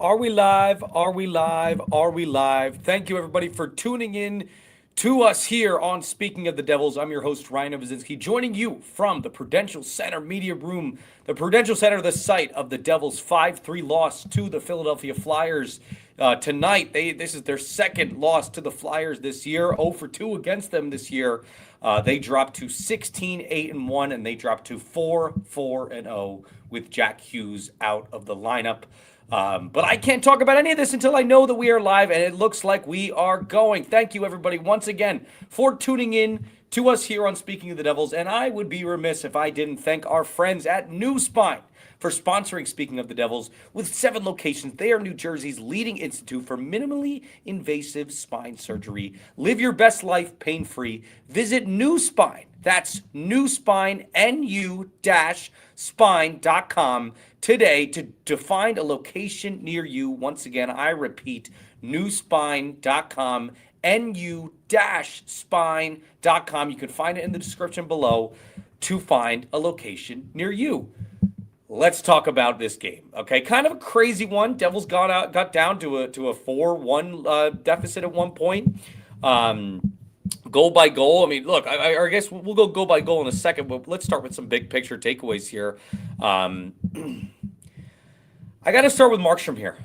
Are we live? Are we live? Are we live? Thank you, everybody, for tuning in to us here on Speaking of the Devils. I'm your host, Ryan Novozinsky, joining you from the Prudential Center Media Room. The Prudential Center, the site of the Devils' 5-3 loss to the Philadelphia Flyers. Tonight, this is their second loss to the Flyers this year, 0 for 2 against them this year. They dropped to 16-8-1, and they dropped to 4-4-0 with Jack Hughes out of the lineup. But I can't talk about any of this until I know that we are live, and it looks like we are going. Thank you, everybody, once again for tuning in to us here on Speaking of the Devils. And I would be remiss if I didn't thank our friends at New Spine for sponsoring Speaking of the Devils. With 7 locations, they are New Jersey's leading institute for minimally invasive spine surgery. Live your best life pain-free. Visit New Spine. That's New Spine, nu-spine.com today to find a location near you. Once again, I repeat, newspine.com, nu-spine.com. You can find it in the description below to find a location near you. Let's talk about this game. Okay, kind of a crazy one. Devils got down to a 4-1 deficit at one point. Goal by goal. I mean, look, I guess we'll go by goal in a second, but let's start with some big picture takeaways here. I got to start with Markstrom here.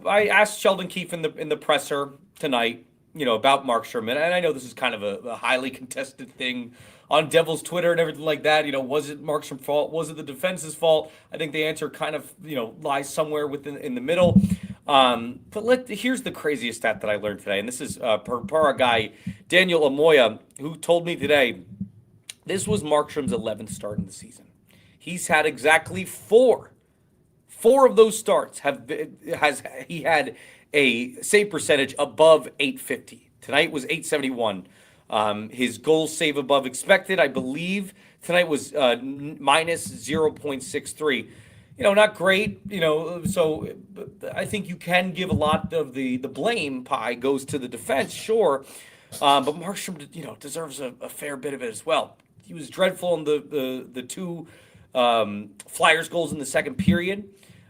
I asked Sheldon Keefe in the presser tonight, about Markstrom, and I know this is kind of a highly contested thing on Devils Twitter and everything like that. Was it Markstrom's fault? Was it the defense's fault? I think the answer kind of, lies somewhere in the middle. But here's the craziest stat that I learned today, and this is per our guy, Daniel Amoya, who told me today this was Markstrom's 11th start in the season. He's had exactly four of those starts he had a save percentage above 850. Tonight was 871. His goal save above expected, I believe, tonight was minus 0.63. Not great, so I think you can give a lot of the blame pie goes to the defense, sure. But Markstrom, deserves a fair bit of it as well. He was dreadful in the two Flyers goals in the second period.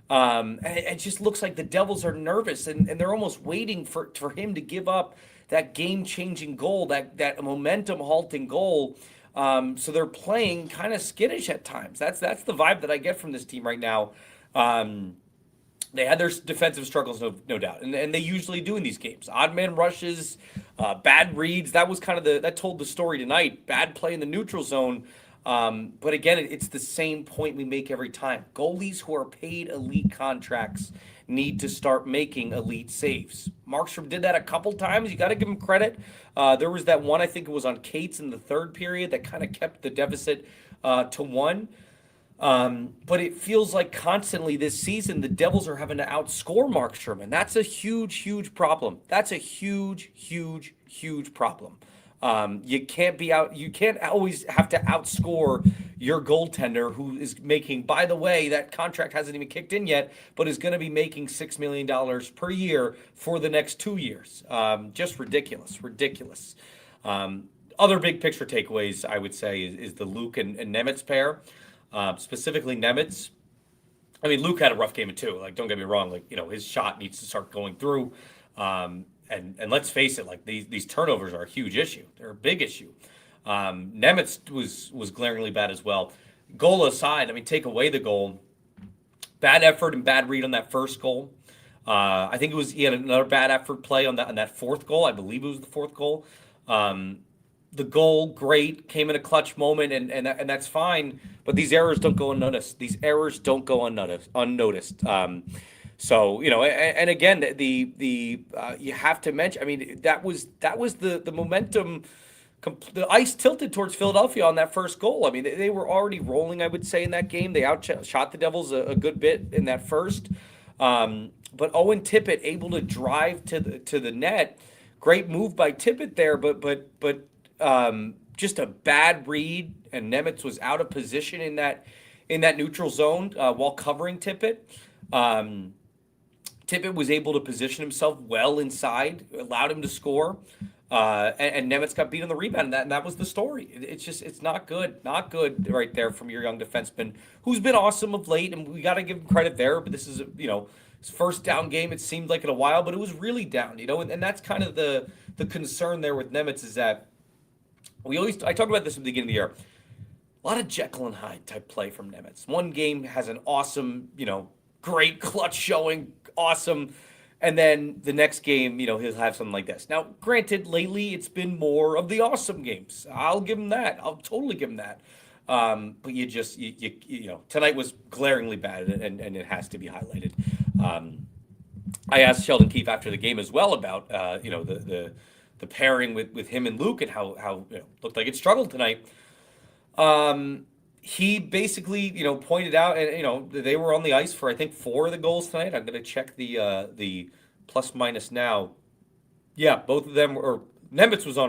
And it just looks like the Devils are nervous and they're almost waiting for him to give up that game-changing goal, that momentum-halting goal. So they're playing kind of skittish at times. That's the vibe that I get from this team right now. They had their defensive struggles, no doubt, and they usually do in these games. Odd man rushes, bad reads. That was kind of that told the story tonight. Bad play in the neutral zone. But again, it's the same point we make every time. Goalies who are paid elite contracts need to start making elite saves. Markstrom did that a couple times. You got to give him credit. There was that one, I think it was on Cates in the third period, that kind of kept the deficit to 1. But it feels like constantly this season, the Devils are having to outscore Markstrom, and that's a huge problem. That's a huge problem. You can't always have to outscore your goaltender who is making, by the way, that contract hasn't even kicked in yet, but is going to be making $6 million per year for the next 2 years. Just ridiculous. Other big picture takeaways, I would say, is the Luke and Nemitz pair, specifically Nemitz. I mean, Luke had a rough game too. Like, don't get me wrong. Like, his shot needs to start going through. And let's face it, like these turnovers are a huge issue. They're a big issue. Nemitz was glaringly bad as well. Goal aside, I mean, take away the goal. Bad effort and bad read on that first goal. I think he had another bad effort play on that fourth goal. I believe it was the fourth goal. The goal, great, came in a clutch moment, and that's fine. But these errors don't go unnoticed. So, and again, you have to mention, I mean, that was the momentum. The ice tilted towards Philadelphia on that first goal. I mean, they were already rolling, I would say, in that game. They outshot the Devils a good bit in that first. But Owen Tippett able to drive to the net. Great move by Tippett there, but just a bad read, and Nemitz was out of position in that neutral zone while covering Tippett. Tippett was able to position himself well inside, allowed him to score, and Nemitz got beat on the rebound, and that was the story. It's not good right there from your young defenseman, who's been awesome of late, and we got to give him credit there. But this is his first down game, it seemed like in a while, but it was really down, and that's kind of the concern there with Nemitz is that I talked about this at the beginning of the year. A lot of Jekyll and Hyde type play from Nemitz. One game has an awesome, great clutch showing, awesome. And then the next game, he'll have something like this. Now, granted, lately it's been more of the awesome games. I'll give him that. I'll totally give him that. But tonight was glaringly bad, and it has to be highlighted. I asked Sheldon Keefe after the game as well about, the pairing with him and Luke and how it looked like it struggled tonight. He basically, pointed out, and they were on the ice for I think 4 of the goals tonight. I'm going to check the plus minus now. Yeah, both of them were. Nemitz was a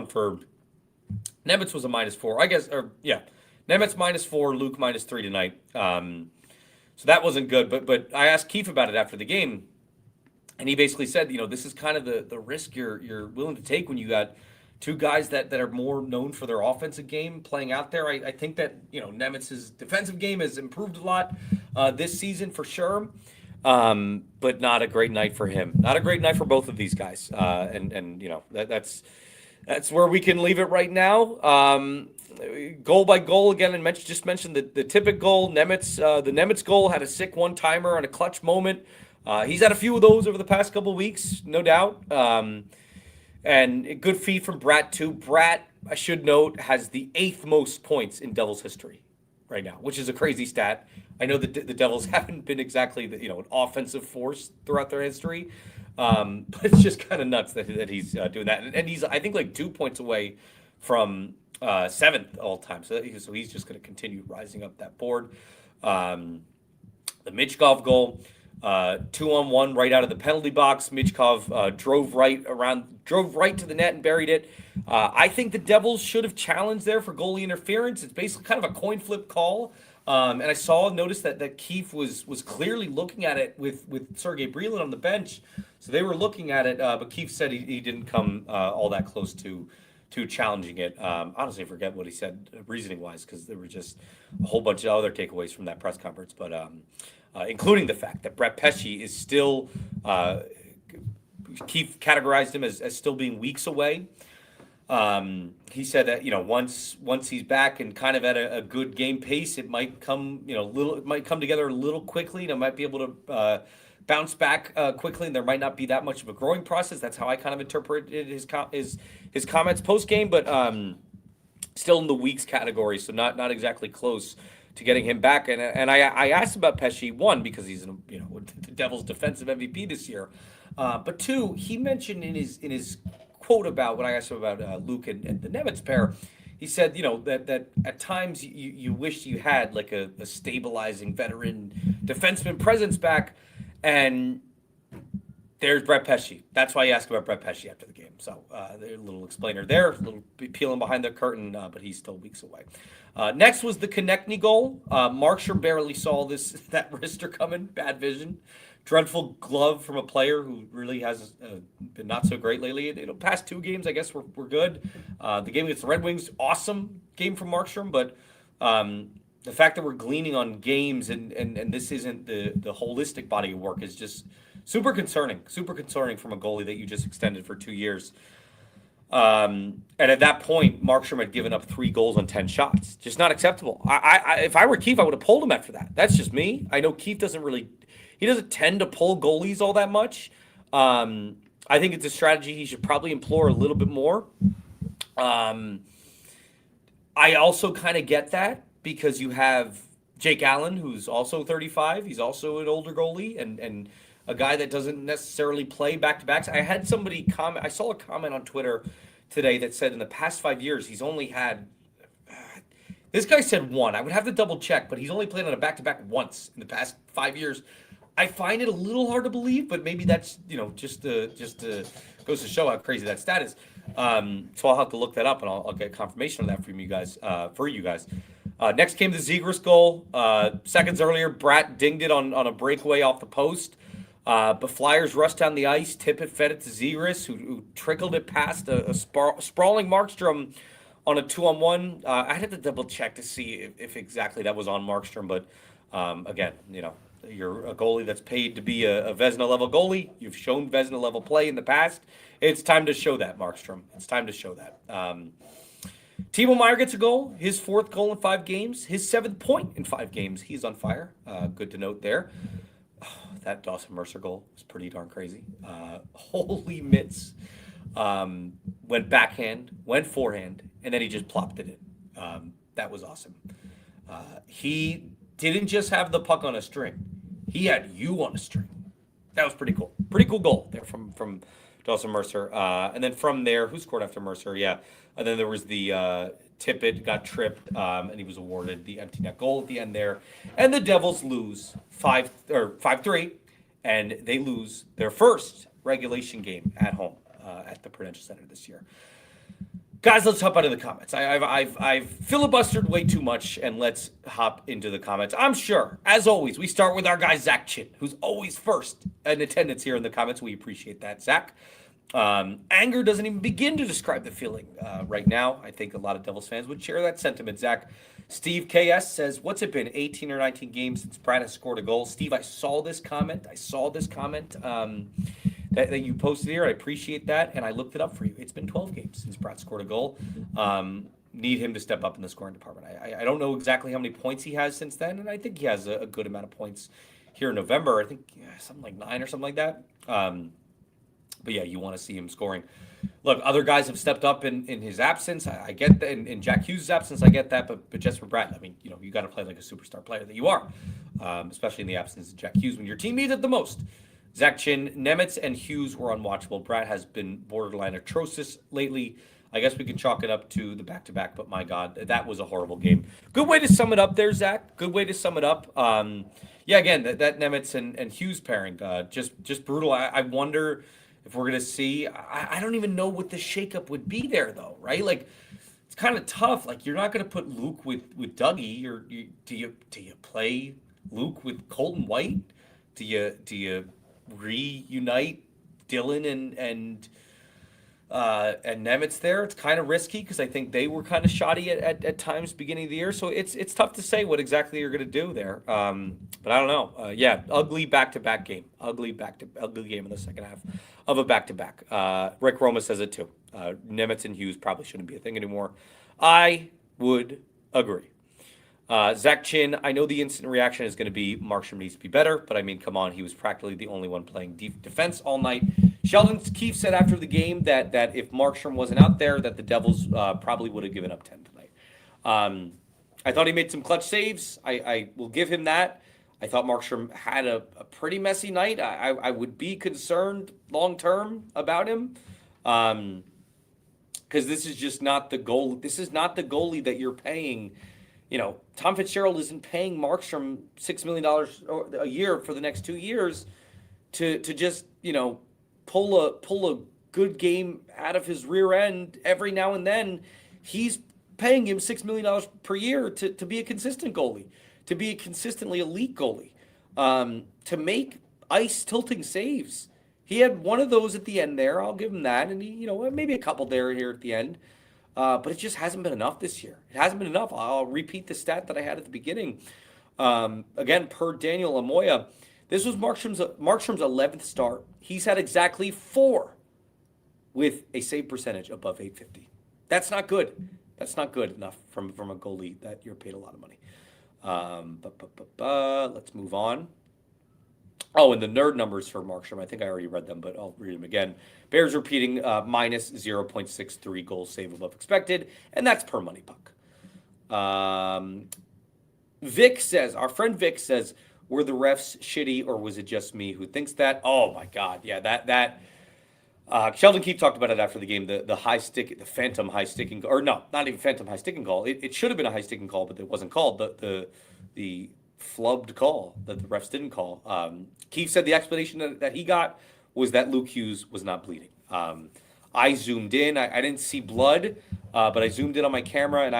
-4, I guess, or yeah, Nemitz -4, Luke -3 tonight. So that wasn't good. But I asked Keefe about it after the game, and he basically said, this is kind of the risk you're willing to take when you got two guys that are more known for their offensive game playing out there. I think that, Nemitz's defensive game has improved a lot this season for sure, but not a great night for him. Not a great night for both of these guys. That's where we can leave it right now. Goal by goal again, and just mentioned the Tippett goal. The Nemitz goal had a sick one-timer on a clutch moment. He's had a few of those over the past couple of weeks, no doubt. And a good feed from Bratt, too. Bratt, I should note, has the 8th most points in Devils history right now, which is a crazy stat. I know that the Devils haven't been exactly an offensive force throughout their history, but it's just kind of nuts that he's doing that. And he's, I think, like 2 points away from 7th all time. So he's just going to continue rising up that board. The Michkov goal. 2-on-1 right out of the penalty box. Michkov drove right to the net and buried it. I think the Devils should have challenged there for goalie interference. It's basically kind of a coin flip call. And I noticed that Keefe was clearly looking at it with Sergei Brylin on the bench. So they were looking at it, but Keefe said he didn't come all that close to challenging it. Honestly, I forget what he said reasoning-wise because there were just a whole bunch of other takeaways from that press conference. But including the fact that Brett Pesce is still, Keefe categorized him as still being weeks away. He said that once he's back and kind of at a good game pace, it might come together a little quickly. And might be able to bounce back quickly, and there might not be that much of a growing process. That's how I kind of interpreted his comments post game, but still in the weeks category, so not exactly close to getting him back. And I asked about Pesce, one, because he's the Devils' defensive MVP this year, but two, he mentioned in his quote about when I asked him about Luke and the Nemitz pair, he said that at times you wish you had like a stabilizing veteran defenseman presence back, and there's Brett Pesce. That's why he asked about Brett Pesce after the game. So a little explainer there, a little peeling behind the curtain, but he's still weeks away. Next was the Konechny goal. Markstrom barely saw that wrister coming. Bad vision. Dreadful glove from a player who really has been not so great lately. Past 2 games, I guess, we're good. The game against the Red Wings, awesome game from Markstrom, but the fact that we're gleaning on games and this isn't the holistic body of work is just super concerning from a goalie that you just extended for 2 years. And at that point, Markstrom had given up 3 goals on 10 shots. Just not acceptable. If I were Keefe, I would have pulled him after that. That's just me. I know Keefe doesn't tend to pull goalies all that much. I think it's a strategy he should probably implore a little bit more. I also kind of get that because you have Jake Allen, who's also 35. He's also an older goalie and a guy that doesn't necessarily play back-to-backs. I saw a comment on Twitter today that said in the past 5 years, he's only had, this guy said 1. I would have to double check, but he's only played on a back-to-back once in the past 5 years. I find it a little hard to believe, but maybe that's, just goes to show how crazy that stat is. So I'll have to look that up and I'll get confirmation on that from you guys, Next came the Zegras goal. Seconds earlier, Bratt dinged it on a breakaway off the post. But Flyers rushed down the ice. Tippett fed it to Zegras, who trickled it past a sprawling Markstrom on a 2-on-1. I had to double check to see if exactly that was on Markstrom, but again, You're a goalie that's paid to be a Vezina level goalie. You've shown Vezina level play in the past. It's time to show that, Markstrom. It's time to show that. Timo Meier gets a goal, his 4th goal in 5 games, his 7th point in 5 games. He's on fire. Good to note there. Oh, that Dawson Mercer goal was pretty darn crazy. Holy mitts. Went backhand, went forehand, and then he just plopped it in. That was awesome. He didn't just have the puck on a string. He had you on a string. That was pretty cool. Pretty cool goal there from Dawson Mercer. And then from there, who scored after Mercer? Yeah. And then there was the Tippett got tripped, and he was awarded the empty net goal at the end there. And the Devils lose 5-3, and they lose their first regulation game at home at the Prudential Center this year. Guys, let's hop out of the comments. I've filibustered way too much, and let's hop into the comments. I'm sure, as always, we start with our guy Zach Chin, who's always first in attendance here in the comments. We appreciate that, Zach. Anger doesn't even begin to describe the feeling right now. I think a lot of Devils fans would share that sentiment, Zach. Steve KS says, what's it been, 18 or 19 games since Brad has scored a goal? Steve, I saw this comment. That you posted here. I appreciate that, and I looked it up for you. It's been 12 games since Brad scored a goal. Need him to step up in the scoring department. I don't know exactly how many points he has since then, and I think he has a good amount of points here in November. I think something like 9 or something like that. But yeah, you want to see him scoring. Look, other guys have stepped up in his absence. I get that. In Jack Hughes' absence, I get that. But just for Brad, I mean, you got to play like a superstar player that you are, especially in the absence of Jack Hughes when your team needs it the most. Zach Chin, Nemitz and Hughes were unwatchable. Brad has been borderline atrocious lately. I guess we can chalk it up to the back-to-back, but my God, that was a horrible game. Good way to sum it up there, Zach. Good way to sum it up. Yeah, again, that Nemitz and Hughes pairing, just brutal. I wonder if we're going to see. I don't even know what the shakeup would be there, though, right? Like, it's kind of tough. Like, you're not going to put Luke with Dougie. Do you play Luke with Colton White? Do you reunite Dylan and Nemitz there? It's kind of risky because I think they were kind of shoddy at times beginning of the year. So it's tough to say what exactly you're going to do there. But I don't know. Yeah, ugly back-to-back game. Ugly game in the second half of a back-to-back. Rick Roma says it too. Nemitz and Hughes probably shouldn't be a thing anymore. I would agree. Zach Chin, I know the instant reaction is going to be Markstrom needs to be better, but I mean, come on, he was practically the only one playing defense all night. Sheldon Keefe said after the game that if Markstrom wasn't out there, that the Devils probably would have given up 10 tonight. I thought he made some clutch saves. I will give him that. I thought Markstrom had a pretty messy night. I would be concerned long-term about him because this is just not the goal. This is not the goalie that you're paying. Tom Fitzgerald isn't paying Markstrom $6 million a year for the next 2 years to just, pull a good game out of his rear end every now and then. He's paying him $6 million per year to be a consistent goalie, to be a consistently elite goalie, to make ice tilting saves. He had one of those at the end there. I'll give him that. And he, maybe a couple there here at the end. But it just hasn't been enough this year. It hasn't been enough. I'll repeat the stat that I had at the beginning. Again, per Daniel Amoya, this was Markstrom's 11th start. He's had exactly 4 with a save percentage above 850. That's not good. That's not good enough from a goalie that you're paid a lot of money. Let's move on. Oh, and the nerd numbers for Markstrom, I think I already read them, but I'll read them again. Bears repeating minus 0.63 goals save above expected, and that's per money puck. Vic says, our friend Vic says, were the refs shitty or was it just me who thinks that? Oh my God, yeah, that. Sheldon Keefe talked about it after the game. The high stick, the phantom high sticking, or no, not even phantom high sticking call. It should have been a high sticking call, but it wasn't called. The flubbed call that the refs didn't call. Keefe said the explanation that he got was that Luke Hughes was not bleeding. I zoomed in. I didn't see blood, but I zoomed in on my camera, and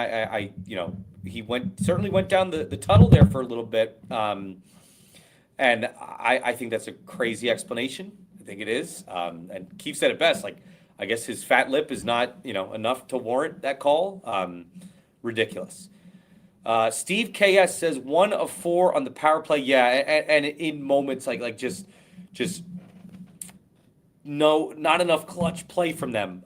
he certainly went down the tunnel there for a little bit. And I think that's a crazy explanation. I think it is. And Keefe said it best. Like, I guess his fat lip is not, enough to warrant that call. Ridiculous. Steve KS says 1 of 4 on the power play. Yeah, and in moments just no, not enough clutch play from them.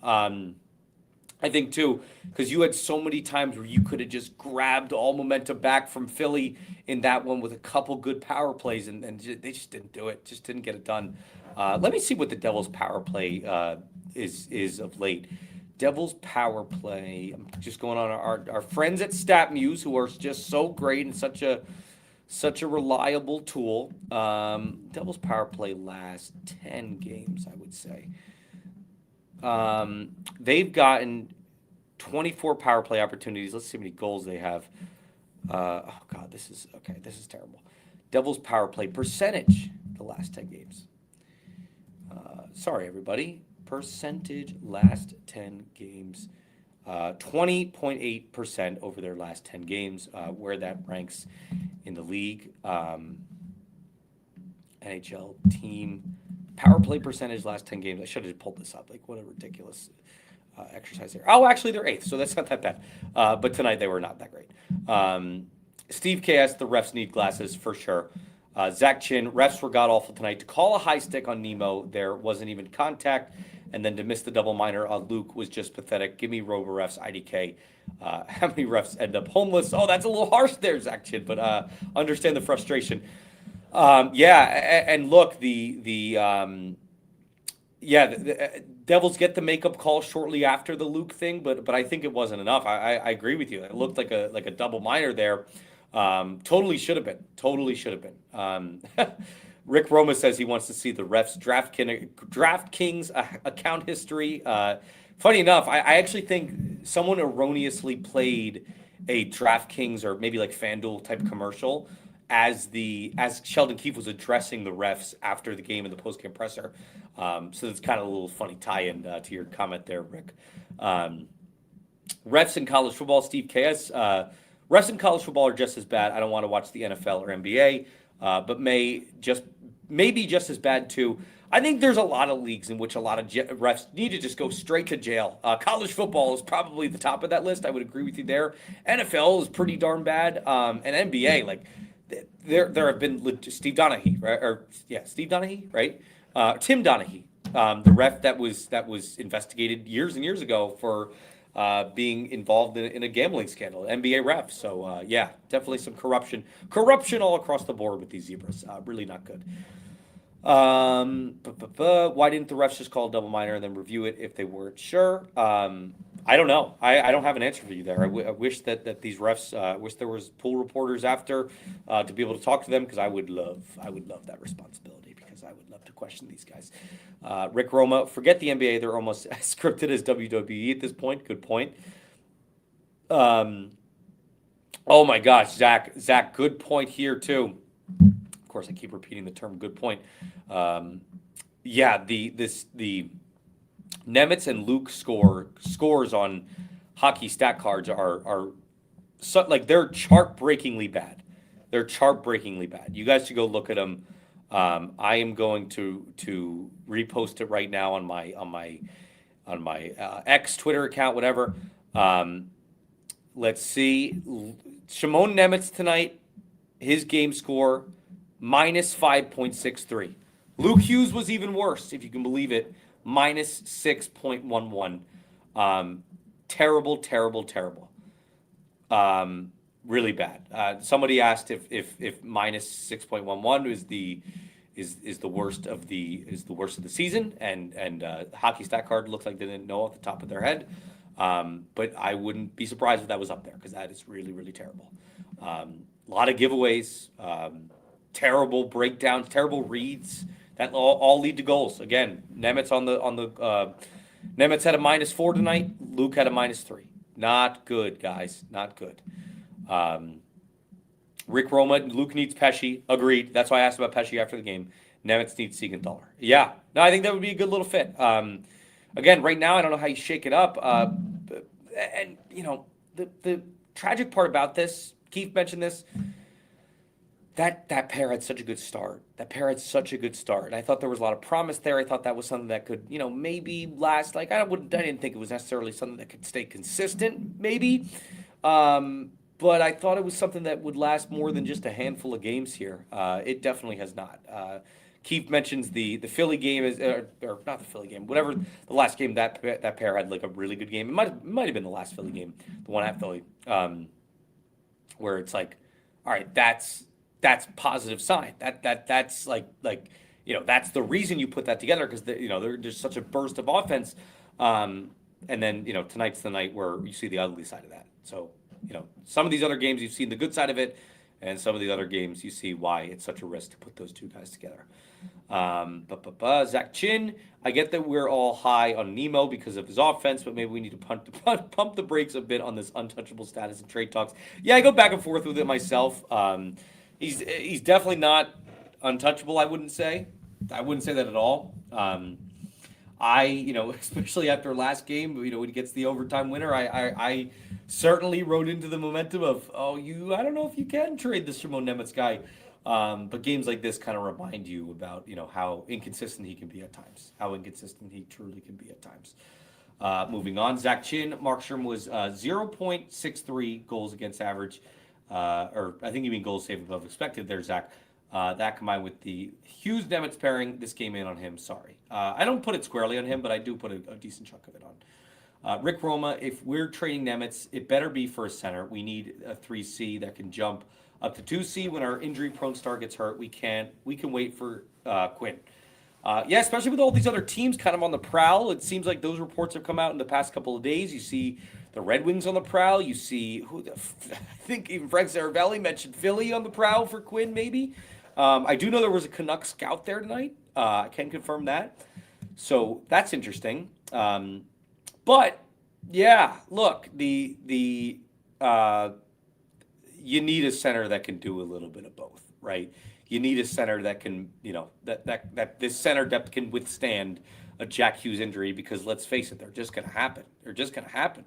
I think too, because you had so many times where you could have just grabbed all momentum back from Philly in that one with a couple good power plays, and they just didn't do it. Just didn't get it done. Let me see what the Devils' power play is of late. Devils power play. I'm just going on our friends at StatMuse, who are just so great and such a reliable tool. Devils power play last 10 games, I would say. They've gotten 24 power play opportunities. Let's see how many goals they have. Oh God, this is okay. This is terrible. Devils power play percentage the last 10 games. Sorry, everybody. Percentage last 10 games. 20.8% over their last 10 games, where that ranks in the league. NHL team power play percentage last 10 games. I should have pulled this up. Like, what a ridiculous exercise there. Oh, actually, they're 8th, so that's not that bad. But tonight they were not that great. Steve KS, the refs need glasses for sure. Zach Chin, refs were god-awful tonight. To call a high stick on Nemo, there wasn't even contact. And then to miss the double minor on Luke was just pathetic. Give me Robo refs, IDK. How many refs end up homeless? Oh, that's a little harsh there, Zach Chin, but understand the frustration. And look, the Devils get the makeup call shortly after the Luke thing, but I think it wasn't enough. I agree with you. It looked like a double minor there. Totally should have been. Rick Roma says he wants to see the refs DraftKings account history. Funny enough, I actually think someone erroneously played a DraftKings or maybe like FanDuel type commercial as Sheldon Keefe was addressing the refs after the game in the post-game presser. So it's kind of a little funny tie-in to your comment there, Rick. Refs in college football, Steve KS. Refs in college football are just as bad. I don't want to watch the NFL or NBA, but maybe just as bad too. I think there's a lot of leagues in which a lot of refs need to just go straight to jail. College football is probably the top of that list. I would agree with you there. NFL is pretty darn bad. And NBA, like there have been Steve Donaghy, right? Steve Donaghy, right? Tim Donaghy, the ref that was investigated years and years ago for being involved in a gambling scandal, NBA ref. So definitely some corruption all across the board with these Zebras. Really not good. Why didn't the refs just call a double minor and then review it if they weren't sure? I don't know. I don't have an answer for you there. I wish that these refs, wish there was pool reporters after to be able to talk to them, because I would love that responsibility, because I would love to question these guys. Rick Roma, forget the NBA. They're almost as scripted as WWE at this point. Good point. Oh my gosh, Zach, good point here too. Of course, I keep repeating the term "good point." The Nemitz and Luke scores on hockey stat cards are so, like, they're chart-breakingly bad. They're chart-breakingly bad. You guys should go look at them. I am going to repost it right now on my X Twitter account, whatever. Let's see. Shimon Nemitz tonight, his game score minus 5.63. Luke Hughes was even worse, if you can believe it, minus 6.11. Terrible. Really bad. Somebody asked if minus 6.11 is the worst of the season, and hockey stat card looks like they didn't know off the top of their head. But I wouldn't be surprised if that was up there, because that is really, really terrible. A lot of giveaways, terrible breakdowns, terrible reads that all lead to goals. Again, Nemitz Nemitz had a -4 tonight. Luke had a -3. Not good, guys. Not good. Rick Roma, Luke needs Pesci. Agreed. That's why I asked about Pesci after the game. Nemitz needs Siegenthaler. Yeah. No, I think that would be a good little fit. Again, right now, I don't know how you shake it up. And, the tragic part about this, Keith mentioned this, that pair had such a good start. And I thought there was a lot of promise there. I thought that was something that could, maybe last. Like, I didn't think it was necessarily something that could stay consistent, maybe. but I thought it was something that would last more than just a handful of games here. It definitely has not. Keith mentions the Philly game is or not the Philly game, whatever the last game that pair had like a really good game. It might have been the last Philly game, the one at Philly, where it's like, all right, that's positive sign. That's that's the reason you put that together because there's such a burst of offense. And then tonight's the night where you see the ugly side of that. So some of these other games you've seen the good side of it, and some of the other games you see why it's such a risk to put those two guys together. Zach Chin, I get that we're all high on Nemo because of his offense, but maybe we need to pump the brakes a bit on this untouchable status and trade talks. Yeah, I go back and forth with it myself. He's definitely not untouchable. I wouldn't say that at all. Especially after last game, when he gets the overtime winner, I certainly rode into the momentum of, I don't know if you can trade this Shimon Nemitz guy. But games like this kind of remind you about, how inconsistent he can be at times, how inconsistent he truly can be at times. Moving on, Zach Chin, Markstrom was 0.63 goals against average, or I think you mean goals saved above expected there, Zach. That combined with the Hughes Nemitz pairing, this came in on him. Sorry. I don't put it squarely on him, but I do put a decent chunk of it on. Rick Roma, if we're trading Nemitz, it better be for a center. We need a 3C that can jump up to 2C. When our injury-prone star gets hurt, we can wait for Quinn. Yeah, especially with all these other teams kind of on the prowl. It seems like those reports have come out in the past couple of days. You see the Red Wings on the prowl. You see I think even Frank Saravelli mentioned Philly on the prowl for Quinn, maybe. I do know there was a Canuck scout there tonight. I can confirm that. So that's interesting. But yeah, look, the you need a center that can do a little bit of both, right? You need a center that can, that this center depth can withstand a Jack Hughes injury because let's face it, they're just going to happen. They're just going to happen.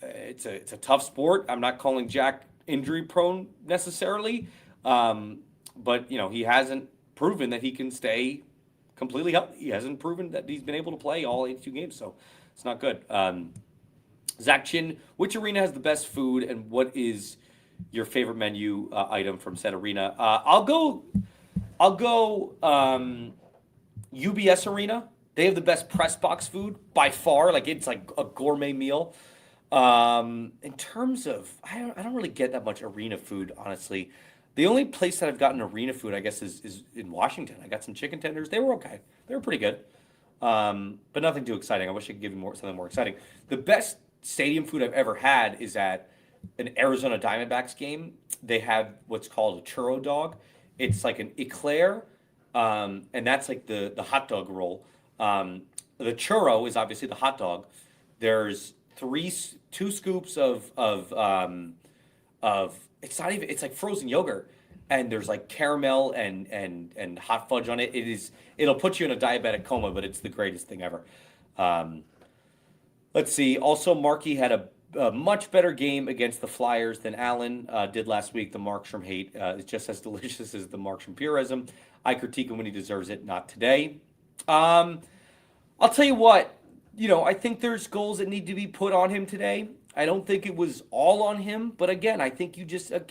It's a tough sport. I'm not calling Jack injury prone necessarily. But he hasn't proven that he can stay completely healthy. He hasn't proven that he's been able to play all 82 games, so it's not good. Zach Chin, which arena has the best food, and what is your favorite menu item from said arena? I'll go UBS Arena. They have the best press box food by far. Like it's like a gourmet meal. In terms of, I don't really get that much arena food, honestly. The only place that I've gotten arena food, I guess, is in Washington. I got some chicken tenders. They were okay. They were pretty good, but nothing too exciting. I wish I could give you something more exciting. The best stadium food I've ever had is at an Arizona Diamondbacks game. They have what's called a churro dog. It's like an eclair, and that's like the hot dog roll. The churro is obviously the hot dog. There's two scoops of it's not even, it's like frozen yogurt, and there's like caramel and hot fudge on it. It'll put you in a diabetic coma, but it's the greatest thing ever. Let's see. Also, Markey had a much better game against the Flyers than Allen did last week. The Markstrom hate is just as delicious as the Markstrom purism. I critique him when he deserves it, not today. I'll tell you what, I think there's goals that need to be put on him today. I don't think it was all on him, but again, I think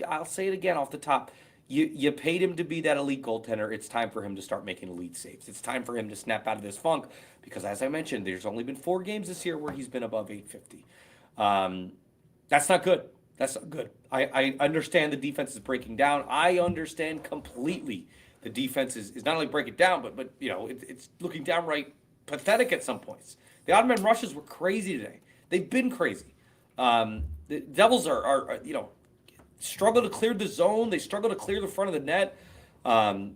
I'll say it again off the top. You paid him to be that elite goaltender. It's time for him to start making elite saves. It's time for him to snap out of this funk because, as I mentioned, there's only been 4 games this year where he's been above 850. That's not good. That's not good. I understand the defense is breaking down. I understand completely the defense is not only breaking down, but it's looking downright pathetic at some points. The odd man rushes were crazy today. They've been crazy. The Devils are struggle to clear the zone. They struggle to clear the front of the net.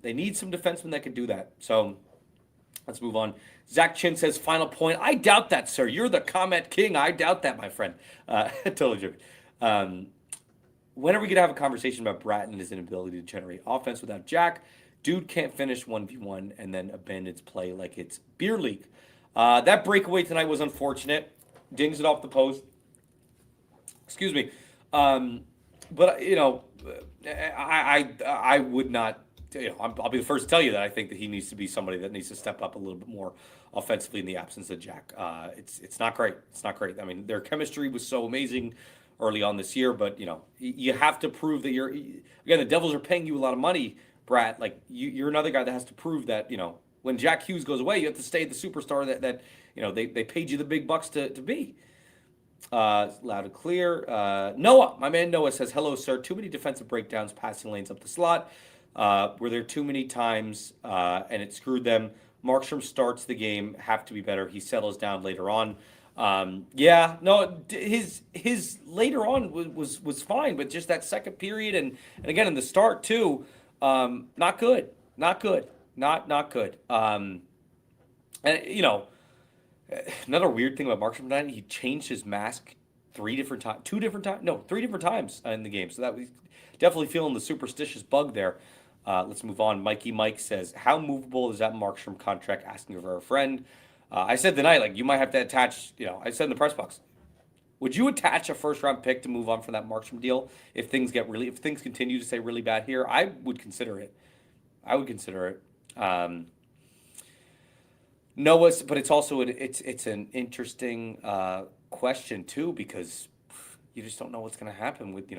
They need some defensemen that can do that. So let's move on. Zach Chin says, final point. I doubt that, sir. You're the comment king. I doubt that, my friend. Totally joking. When are we going to have a conversation about Bratton and his inability to generate offense without Jack? Dude can't finish 1v1 and then abandon its play like it's beer league. That breakaway tonight was unfortunate. Dings it off the post. Excuse me. But, I would not, I'll be the first to tell you that I think that he needs to be somebody that needs to step up a little bit more offensively in the absence of Jack. It's not great. It's not great. I mean, their chemistry was so amazing early on this year. But you have to prove that again, the Devils are paying you a lot of money, Brad. Like you're another guy that has to prove that when Jack Hughes goes away, you have to stay the superstar that they paid you the big bucks to be. Loud and clear. Noah, my man Noah says, hello, sir. Too many defensive breakdowns, passing lanes up the slot. Were there too many times and it screwed them? Markstrom starts the game, have to be better. He settles down later on. His later on was fine, but just that second period and again in the start too, not good. Not good. Not good. Another weird thing about Markstrom tonight, he changed his mask three different times in the game. So that was definitely feeling the superstitious bug there. Let's move on. Mikey Mike says, how movable is that Markstrom contract? Asking for a friend. I said tonight, like, you might have to attach, I said in the press box, would you attach a first round pick to move on from that Markstrom deal if things continue to stay really bad here? I would consider it. Noah, but it's also it's an interesting question too, because you just don't know what's going to happen with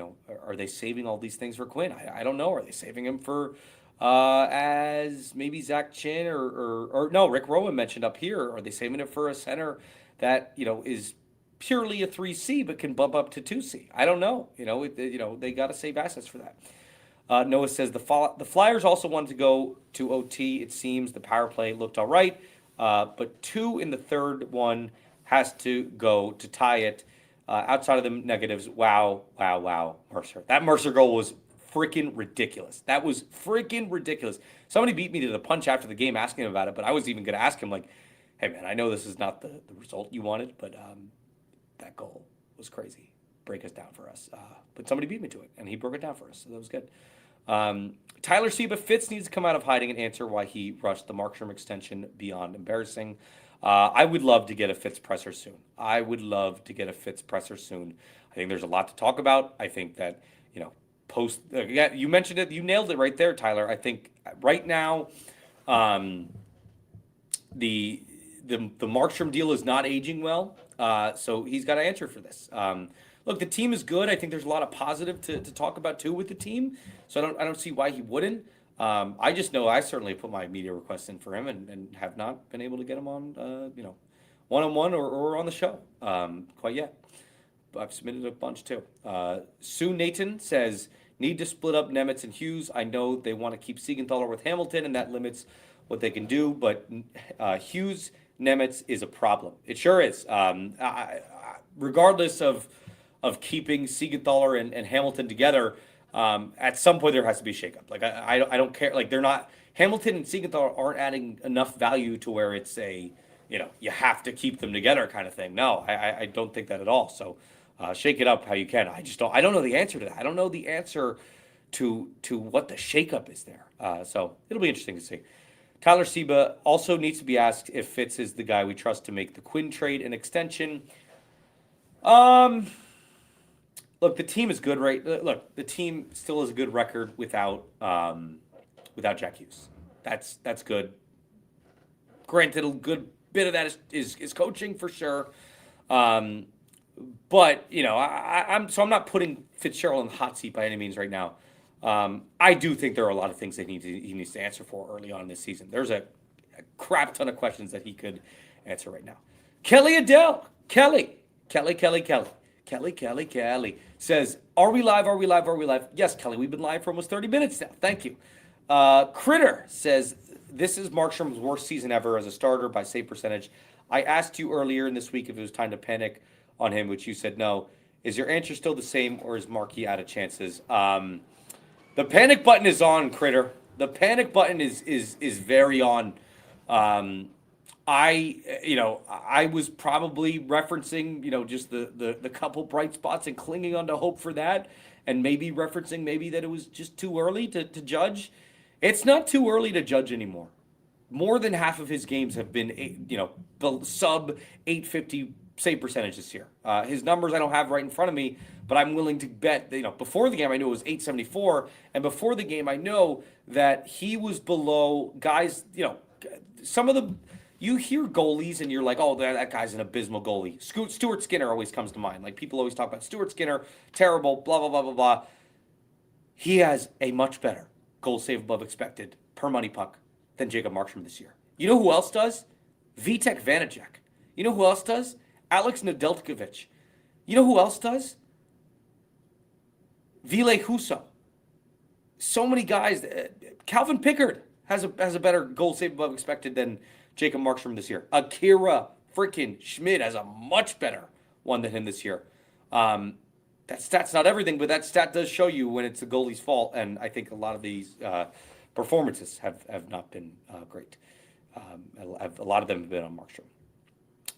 are they saving all these things for Quinn? I don't know. Are they saving him for as maybe Zach Chin or no, Rick Rowan mentioned up here? Are they saving it for a center that is purely a 3C but can bump up to 2C? I don't know. They got to save assets for that. Noah says the Flyers also wanted to go to OT. It seems the power play looked all right. But 2 in the third one has to go to tie it. Outside of the negatives, wow, Mercer. That Mercer goal was freaking ridiculous. Somebody beat me to the punch after the game asking him about it, but I was even going to ask him, like, hey, man, I know this is not the result you wanted, but that goal was crazy. Break us down for us. But somebody beat me to it, and he broke it down for us, so that was good. Tyler Seba, Fitz needs to come out of hiding and answer why he rushed the Markstrom extension beyond embarrassing. I would love to get a Fitz presser soon. I think there's a lot to talk about. I think that, you mentioned it, you nailed it right there, Tyler. I think right now, the Markstrom deal is not aging well. So he's got to answer for this. Look, the team is good. I think there's a lot of positive to talk about too with the team. So I don't see why he wouldn't. I just know I certainly put my media requests in for him and have not been able to get him on, one-on-one or on the show quite yet. But I've submitted a bunch too. Sue Nathan says, need to split up Nemitz and Hughes. I know they want to keep Siegenthaler with Hamilton, and that limits what they can do. But Hughes, Nemitz is a problem. It sure is. Regardless of keeping Siegenthaler and Hamilton together, at some point there has to be a shakeup. Like I don't care. Like they're not, Hamilton and Siegenthaler aren't adding enough value to where it's a you have to keep them together kind of thing. No, I don't think that at all. So shake it up how you can. I don't know the answer to that. I don't know the answer to what the shakeup is there. So it'll be interesting to see. Tyler Seba also needs to be asked if Fitz is the guy we trust to make the Quinn trade an extension. Look, the team is good, right? Look, the team still has a good record without Jack Hughes. That's good. Granted, a good bit of that is coaching for sure. But I'm not putting Fitzgerald in the hot seat by any means right now. I do think there are a lot of things that he needs to answer for early on this season. There's a crap ton of questions that he could answer right now. Kelly Adele, Kelly says, are we live? Yes, Kelly, we've been live for almost 30 minutes now. Thank you. Critter says, this is Markstrom's worst season ever as a starter by save percentage. I asked you earlier in this week if it was time to panic on him, which you said no. Is your answer still the same, or is Markey out of chances? The panic button is on, Critter. The panic button is very on. I was probably referencing, just the couple bright spots and clinging on to hope for that, and maybe referencing that it was just too early to judge. It's not too early to judge anymore. More than half of his games have been, sub 850 save percentage this year. His numbers I don't have right in front of me, but I'm willing to bet, before the game I knew it was 874, and before the game I know that he was below guys, some of the You hear goalies and you're like, oh, that guy's an abysmal goalie. Stuart Skinner always comes to mind. Like people always talk about Stuart Skinner, terrible, blah, blah, blah, blah, blah. He has a much better goal save above expected per money puck than Jacob Markstrom this year. You know who else does? Vitek Vanacek. You know who else does? Alex Nedeljkovic. You know who else does? Ville Husso. So many guys. Calvin Pickard has a better goal save above expected than Jacob Markstrom this year. Akira freaking Schmid has a much better one than him this year. That stat's not everything, but that stat does show you when it's the goalie's fault, and I think a lot of these performances have not been great. A lot of them have been on Markstrom.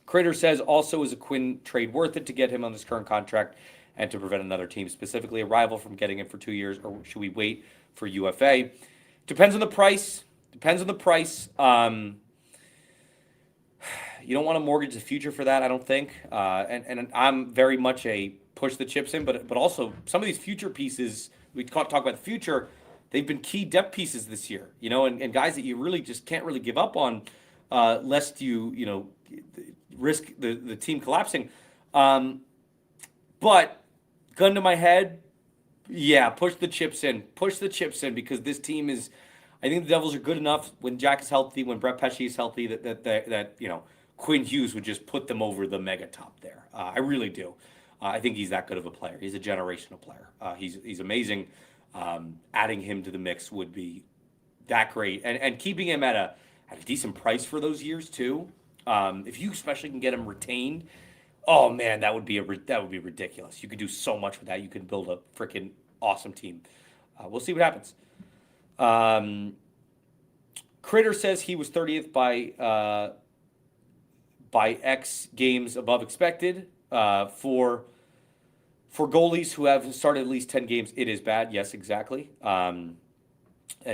Critter says, also, is a Quinn trade worth it to get him on this current contract and to prevent another team, specifically a rival, from getting him for 2 years, or should we wait for UFA? Depends on the price. You don't want to mortgage the future for that, I don't think. And I'm very much a push the chips in, but also some of these future pieces, we talk about the future, they've been key depth pieces this year, and guys that you really just can't really give up on, lest you risk the team collapsing. But gun to my head, yeah, push the chips in because this team is, I think the Devils are good enough when Jack is healthy, when Brett Pesce is healthy, that Quinn Hughes would just put them over the mega top there. I really do. I think he's that good of a player. He's a generational player. He's amazing. Adding him to the mix would be that great, and keeping him at a decent price for those years too. If you especially can get him retained, oh man, that would be ridiculous. You could do so much with that. You could build a freaking awesome team. We'll see what happens. Critter says he was 30th by X games above expected. For goalies who have started at least 10 games, it is bad. Yes, exactly. And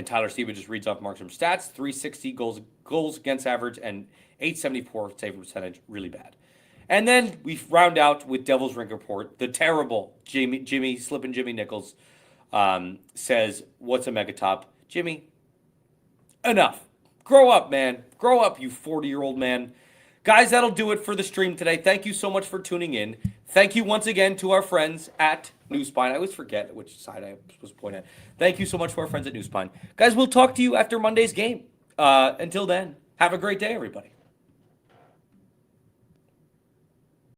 Tyler Steven just reads off Markstrom's stats: 360 goals against average and 874 save percentage. Really bad. And then we round out with Devil's Ring Report. The terrible Jimmy Nichols says, "What's a megatop?" Jimmy, enough. Grow up, man. Grow up, you 40-year-old man. Guys, that'll do it for the stream today. Thank you so much for tuning in. Thank you once again to our friends at Newspine. I always forget which side I was pointing at. Thank you so much to our friends at Newspine. Guys, we'll talk to you after Monday's game. Until then, have a great day, everybody.